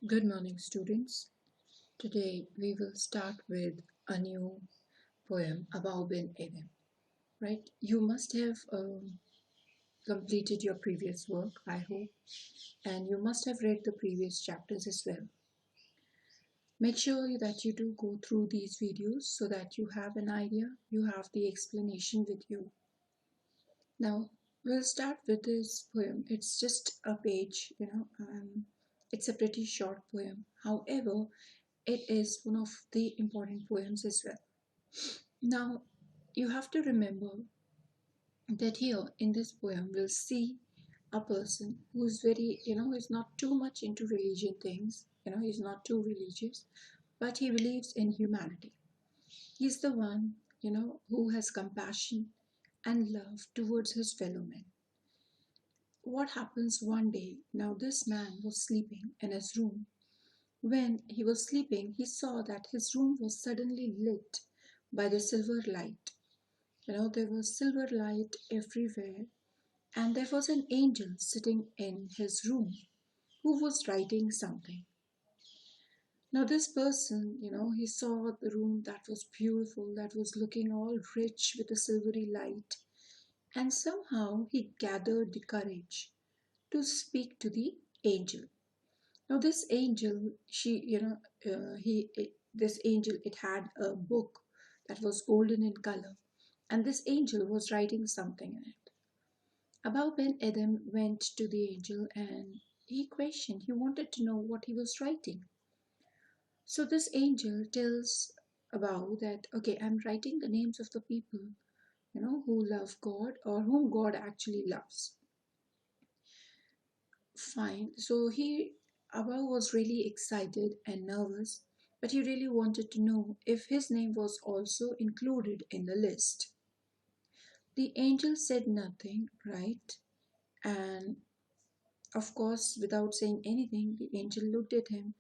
Good morning, students. Today we will start with a new poem, Abou Ben Adhem. Right? You must have completed your previous work, I hope, and you must have read the previous chapters as well. Make sure that you do go through these videos so that you have an idea, you have the explanation with you. Now, we'll start with this poem. It's just a page, it's a pretty short poem. However, it is one of the important poems as well. Now, you have to remember that here in this poem, we'll see a person who's very, is not too much into religion things, he's not too religious, but he believes in humanity. He's the one, who has compassion and love towards his fellow men. What happens one day? Now, this man was sleeping in his room. When he was sleeping, he saw that his room was suddenly lit by the silver light. There was silver light everywhere, and there was an angel sitting in his room who was writing something. Now, this person, he saw the room that was beautiful, that was looking all rich with a silvery light, and somehow he gathered the courage to speak to the angel. Now, this angel, this angel, it had a book that was golden in color, and this angel was writing something in it. Abou Ben Adhem went to the angel and he wanted to know what he was writing. So this angel tells Abou that, okay, I'm writing the names of the people, who love God or whom God actually loves. Fine. So Abou was really excited and nervous, but he really wanted to know if his name was also included in the list. The angel said nothing, right? And of course, without saying anything, the angel looked at him,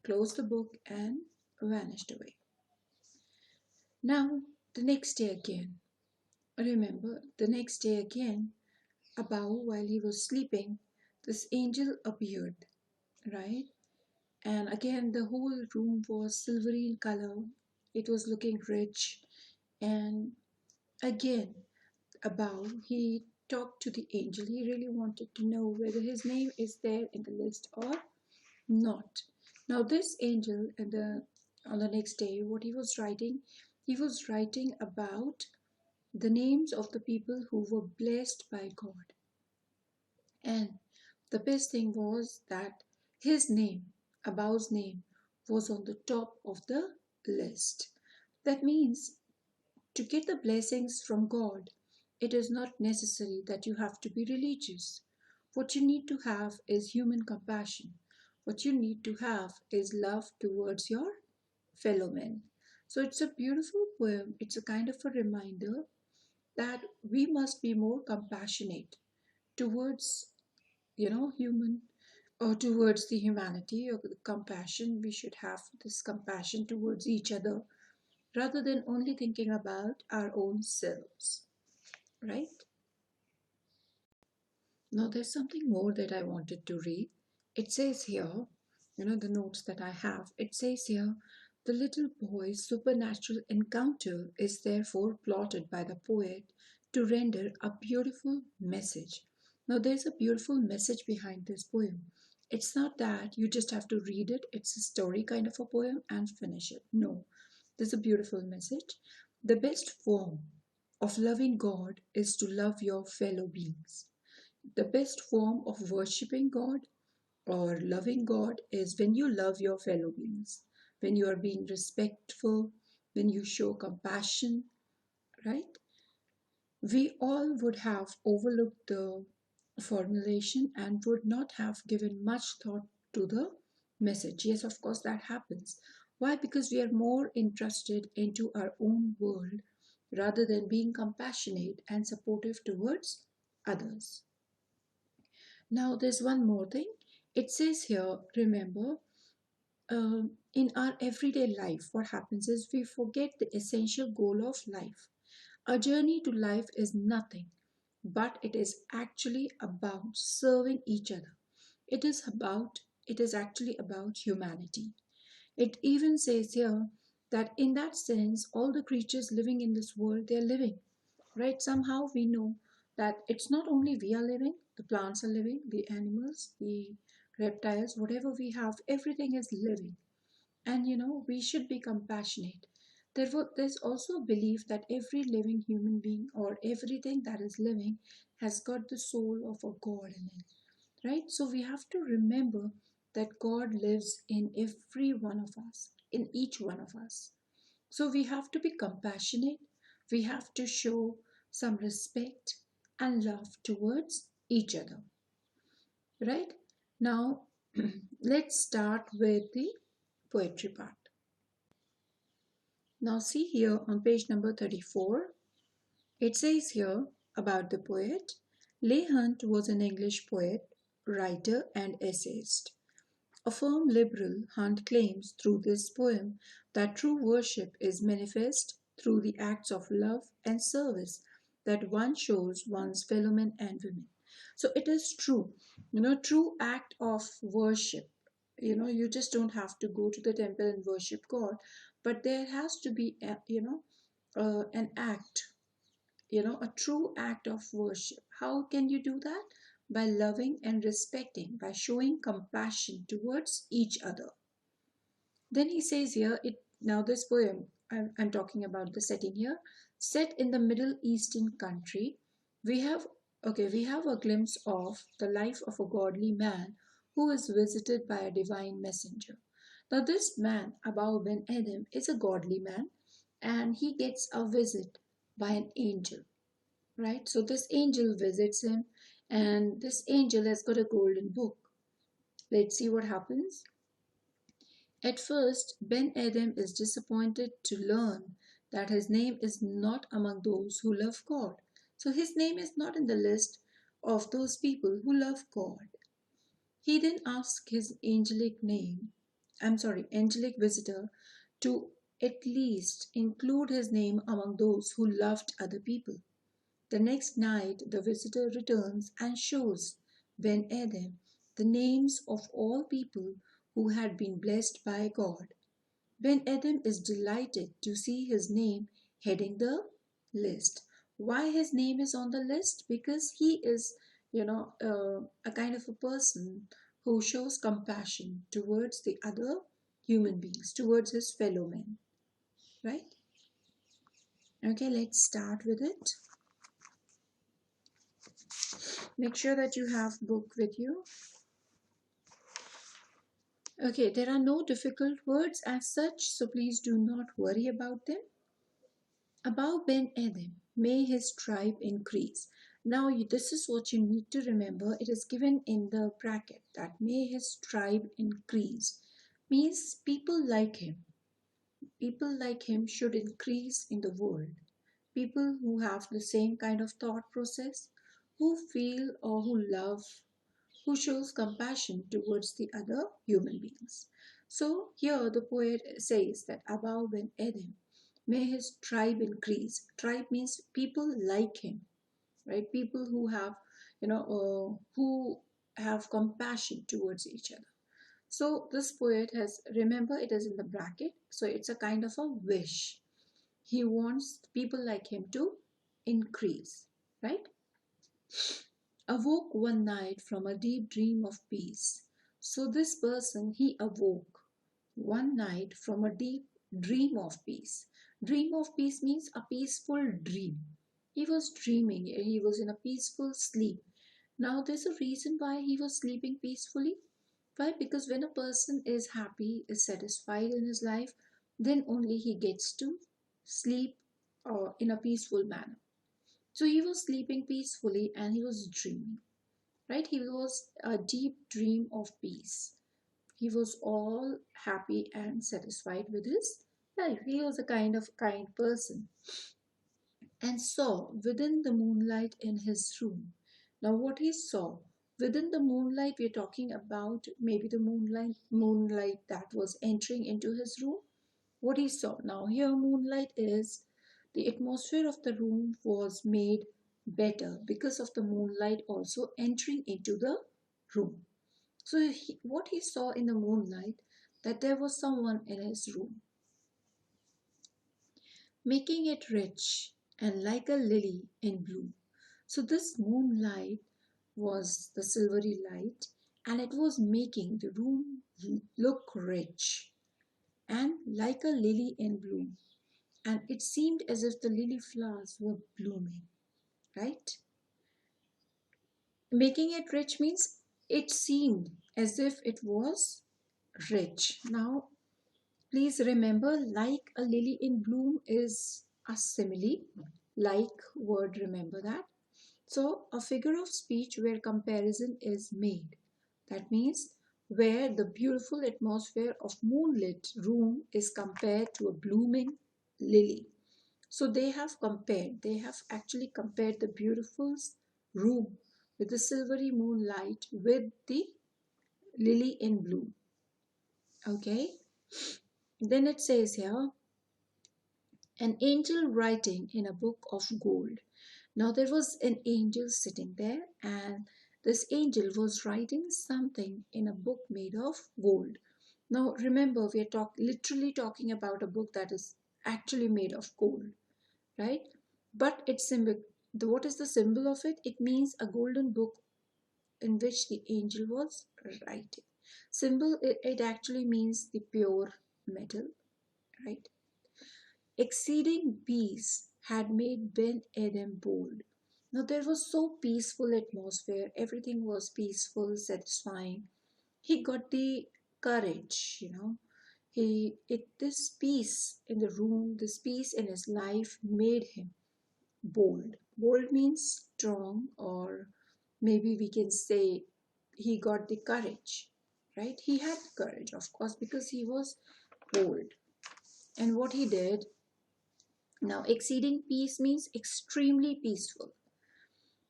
closed the book, and vanished away. Now, the next day again, remember, the next day again, Abou, while he was sleeping, this angel appeared, right? And again, the whole room was silvery in color. It was looking rich. And again, Abou, he talked to the angel. He really wanted to know whether his name is there in the list or not. Now, this angel, on the next day, what he was writing about the names of the people who were blessed by God. And the best thing was that his name, Abou's name, was on the top of the list. That means to get the blessings from God, it is not necessary that you have to be religious. What you need to have is human compassion. What you need to have is love towards your fellow men. So it's a beautiful poem. It's a kind of a reminder that we must be more compassionate towards, human or towards the humanity or the compassion. We should have this compassion towards each other rather than only thinking about our own selves, right? Now, there's something more that I wanted to read. It says here, the notes that I have, it says here, the little boy's supernatural encounter is therefore plotted by the poet to render a beautiful message. Now, there's a beautiful message behind this poem. It's not that you just have to read it, it's a story kind of a poem and finish it. No, there's a beautiful message. The best form of loving God is to love your fellow beings. The best form of worshipping God or loving God is when you love your fellow beings, when you are being respectful, when you show compassion, right? We all would have overlooked the formulation and would not have given much thought to the message. Yes, of course, that happens. Why? Because we are more interested into our own world rather than being compassionate and supportive towards others. Now, there's one more thing. It says here, remember, in our everyday life, what happens is we forget the essential goal of life. Our journey to life is nothing, but it is actually about serving each other. It is about it is actually about humanity. It even says here that in that sense, all the creatures living in this world, they're living, right? Somehow we know that it's not only we are living, the plants are living, the animals, the reptiles, whatever we have, everything is living. And we should be compassionate. There's also a belief that every living human being or everything that is living has got the soul of a God in it, right? So we have to remember that God lives in every one of us, in each one of us. So we have to be compassionate, we have to show some respect and love towards each other, right? Now, let's start with the poetry part. Now, see here on page number 34, it says here about the poet. Leigh Hunt was an English poet, writer, and essayist. A firm liberal, Hunt claims through this poem that true worship is manifest through the acts of love and service that one shows one's fellow men and women. So it is true, true act of worship. You just don't have to go to the temple and worship God, but there has to be, an act, a true act of worship. How can you do that? By loving and respecting, by showing compassion towards each other. Then he says here, now this poem, I'm talking about the setting here, set in the Middle Eastern country, we have, we have a glimpse of the life of a godly man who is visited by a divine messenger. Now this man, Abou Ben Adhem, is a godly man and he gets a visit by an angel, right? So this angel visits him and this angel has got a golden book. Let's see what happens. At first, Ben Adhem is disappointed to learn that his name is not among those who love God. So his name is not in the list of those people who love God. He then asks his angelic visitor to at least include his name among those who loved other people. The next night, the visitor returns and shows Ben Adhem the names of all people who had been blessed by God. Ben Adhem is delighted to see his name heading the list. Why his name is on the list? Because he is, a kind of a person who shows compassion towards the other human beings, towards his fellow men, right? Okay, let's start with it. Make sure that you have book with you. Okay, there are no difficult words as such, so please do not worry about them. Abou Ben Adhem, may his tribe increase. Now, this is what you need to remember. It is given in the bracket that may his tribe increase. Means people like him. People like him should increase in the world. People who have the same kind of thought process, who feel or who love, who shows compassion towards the other human beings. So here the poet says that Abou Ben Adhem, may his tribe increase. Tribe means people like him, right? People who have, who have compassion towards each other. So this poet has, remember it is in the bracket, so it's a kind of a wish. He wants people like him to increase, right? Awoke one night from a deep dream of peace. So this person, he awoke one night from a deep dream of peace. Dream of peace means a peaceful dream. He was dreaming, he was in a peaceful sleep. Now there's a reason why he was sleeping peacefully. Why? Because when a person is happy, is satisfied in his life, then only he gets to sleep in a peaceful manner. So he was sleeping peacefully and he was dreaming, right? He was a deep dream of peace. He was all happy and satisfied with his life. He was a kind of kind person and saw within the moonlight in his room. Now, what he saw within the moonlight, we're talking about maybe the moonlight that was entering into his room. What he saw now here, moonlight is the atmosphere of the room was made better because of the moonlight also entering into the room. So what he saw in the moonlight, that there was someone in his room, making it rich and like a lily in bloom. So this moonlight was the silvery light, and it was making the room look rich and like a lily in bloom. And it seemed as if the lily flowers were blooming, right? Making it rich means it seemed as if it was rich. Now, please remember, like a lily in bloom is a simile. Like word, remember that. So, a figure of speech where comparison is made. That means where the beautiful atmosphere of moonlit room is compared to a blooming lily. So they have actually compared the beautiful room with the silvery moonlight with the lily in bloom. Okay, then it says here, an angel writing in a book of gold. Now there was an angel sitting there, and this angel was writing something in a book made of gold. Now remember, we are literally talking about a book that is actually made of gold, right? But it's symbol. What is the symbol of it? It means a golden book in which the angel was writing. Symbol, it actually means the pure metal, right? Exceeding peace had made Ben Adhem bold. Now there was so peaceful atmosphere. Everything was peaceful, satisfying. He got the courage, this peace in the room, this peace in his life made him bold. Bold means strong, or maybe we can say he got the courage, right? He had courage, of course, because he was bold. And what he did, now exceeding peace means extremely peaceful.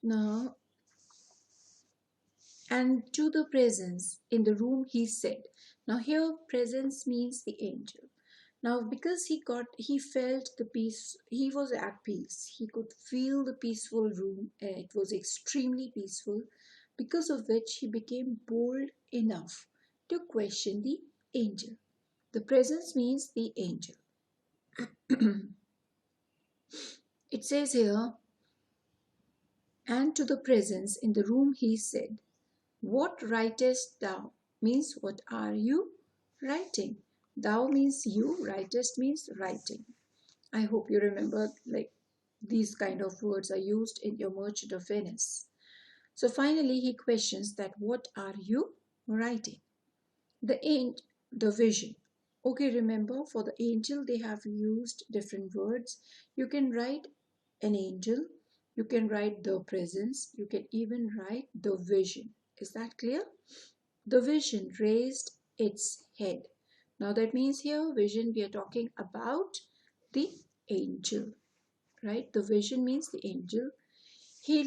Now, and to the presence in the room he said. Now here presence means the angel. Now because he felt the peace, he was at peace. He could feel the peaceful room, and it was extremely peaceful, because of which he became bold enough to question the angel. The presence means the angel. It says here, and to the presence in the room he said, what writest thou? Means what are you writing? Thou means you, writest means writing. I hope you remember, like, these kind of words are used in your Merchant of Venice. So finally he questions that what are you writing? The vision. Okay, remember, for the angel they have used different words. You can write an angel, you can write the presence, you can even write the vision. Is that clear? The vision raised its head. Now that means here vision, we are talking about the angel, right? The vision means the angel. He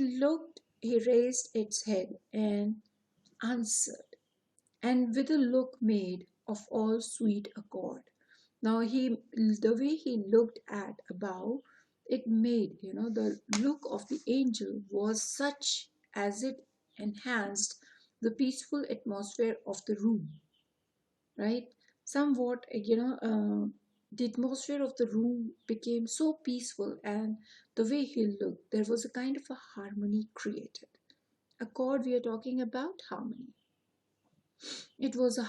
raised its head and answered, and with a look made of all sweet accord. Now the way he looked at above, it made, the look of the angel was such as it enhanced the peaceful atmosphere of the room, right? Somewhat, the atmosphere of the room became so peaceful, and the way he looked, there was a kind of a harmony created. Accord, we are talking about harmony. It was a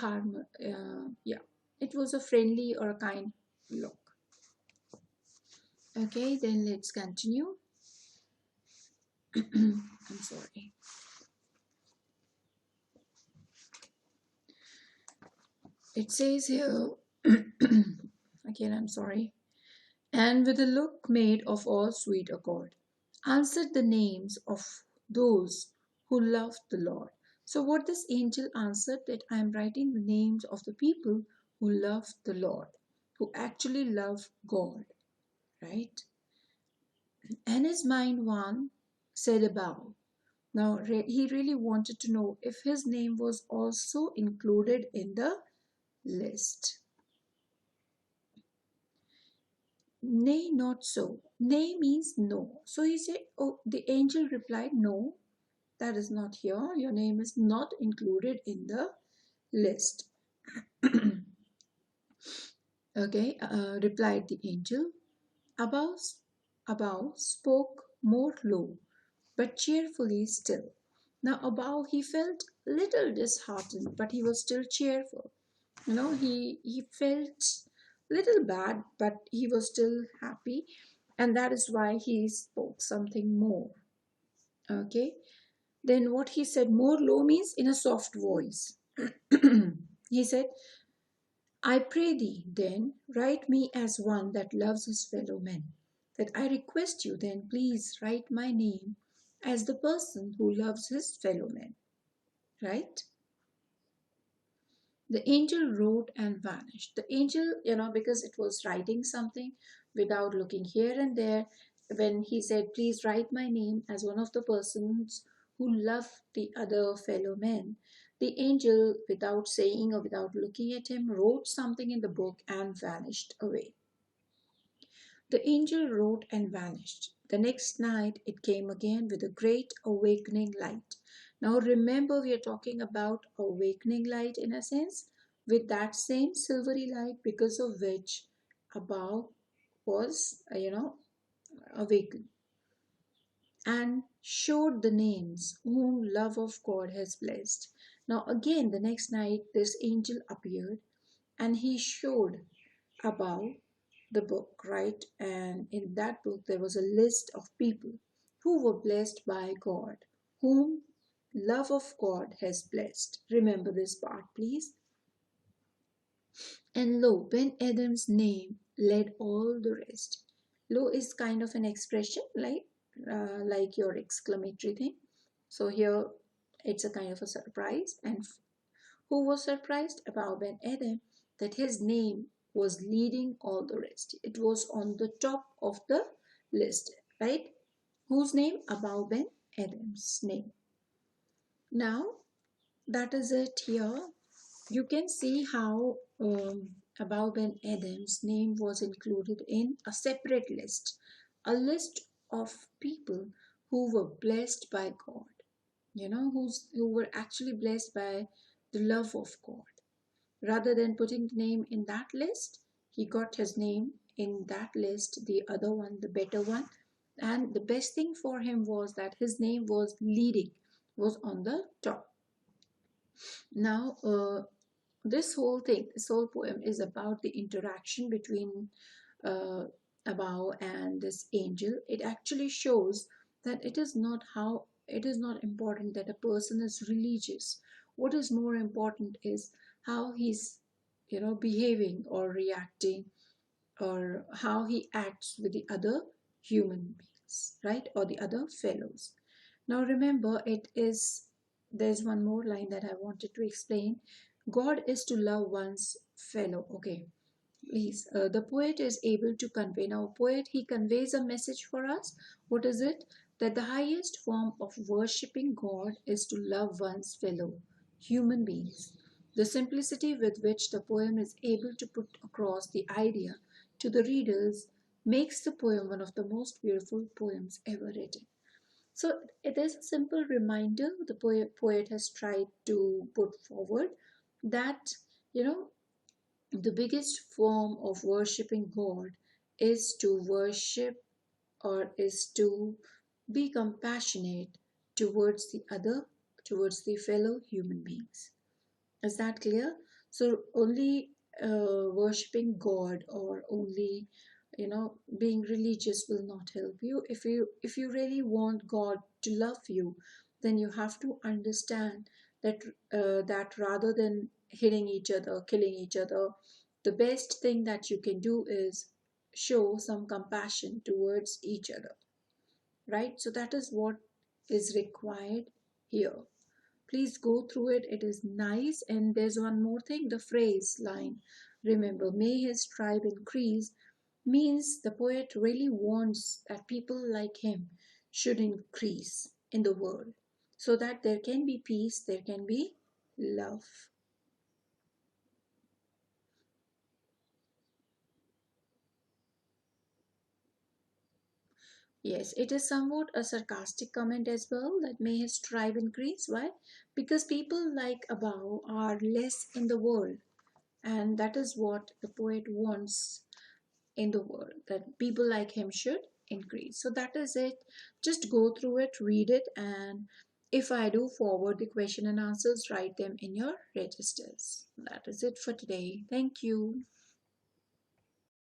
yeah, it was a friendly or a kind look. Okay, then let's continue. I'm sorry. It says here, again, I'm sorry. And with a look made of all sweet accord, answered the names of those who loved the Lord. So, what this angel answered, that I am writing the names of the people who love the Lord, who actually love God, right? And his mind one said above. Now, he really wanted to know if his name was also included in the list. Nay, not so. Nay means no. So he said, oh, the angel replied, no, That is not here. Your name is not included in the list. Okay, replied the angel. Abou, Abou spoke more low, but cheerfully still. Now Abou, he felt little disheartened, but he was still cheerful. He felt little bad, but he was still happy, and that is why he spoke something more. Okay, then what he said more low means in a soft voice. He said, I pray thee, then, write me as one that loves his fellow men. That I request you, then, please write my name as the person who loves his fellow men. Right? The angel wrote and vanished. The angel, because it was writing something without looking here and there, when he said, please write my name as one of the persons who love the other fellow men, the angel, without saying or without looking at him, wrote something in the book and vanished away. The angel wrote and vanished. The next night it came again with a great awakening light. Now remember, we are talking about awakening light in a sense, with that same silvery light because of which Abou was, awakened, and showed the names whom love of God has blessed. Now again, the next night, this angel appeared and he showed Abou the book, right? And in that book, there was a list of people who were blessed by God, whom love of God has blessed. Remember this part, please. And lo, Ben Adhem's name led all the rest. Lo is kind of an expression like your exclamatory thing. So here it's a kind of a surprise. And who was surprised? Abou Ben Adhem, that his name was leading all the rest. It was on the top of the list, right? Whose name? Abou Ben Adhem's name. Now, that is it here. You can see how Abou Ben Adhem's name was included in a separate list, a list of people who were blessed by God, who were actually blessed by the love of God. Rather than putting the name in that list, he got his name in that list, the other one, the better one. And the best thing for him was that his name was leading, was on the top. Now, this whole thing, this whole poem is about the interaction between uh, Abou and this angel. It actually shows that it is not important that a person is religious. What is more important is how he's, behaving or reacting, or how he acts with the other human beings, right? Or the other fellows. Now remember, there's one more line that I wanted to explain. God is to love one's fellow. Okay, please. The poet is able to convey. Now, poet, he conveys a message for us. What is it? That the highest form of worshipping God is to love one's fellow human beings. The simplicity with which the poem is able to put across the idea to the readers makes the poem one of the most beautiful poems ever written. So it is a simple reminder the poet has tried to put forward that, you know, the biggest form of worshipping God is to worship, or is to be compassionate towards the other, towards the fellow human beings. Is that clear? So only worshipping God, or only, being religious will not help you. If you really want God to love you, then you have to understand that that rather than hitting each other, killing each other, the best thing that you can do is show some compassion towards each other, right? So that is what is required here. Please go through it. It is nice. And there's one more thing, the phrase line. Remember, may his tribe increase means the poet really wants that people like him should increase in the world, so that there can be peace, there can be love. Yes, it is somewhat a sarcastic comment as well that may his tribe increase. Why? Because people like Abau are less in the world, and that is what the poet wants in the world, that people like him should increase. So that is it. Just go through it, read it, and if I do forward the question and answers, write them in your registers. That is it for today. Thank you.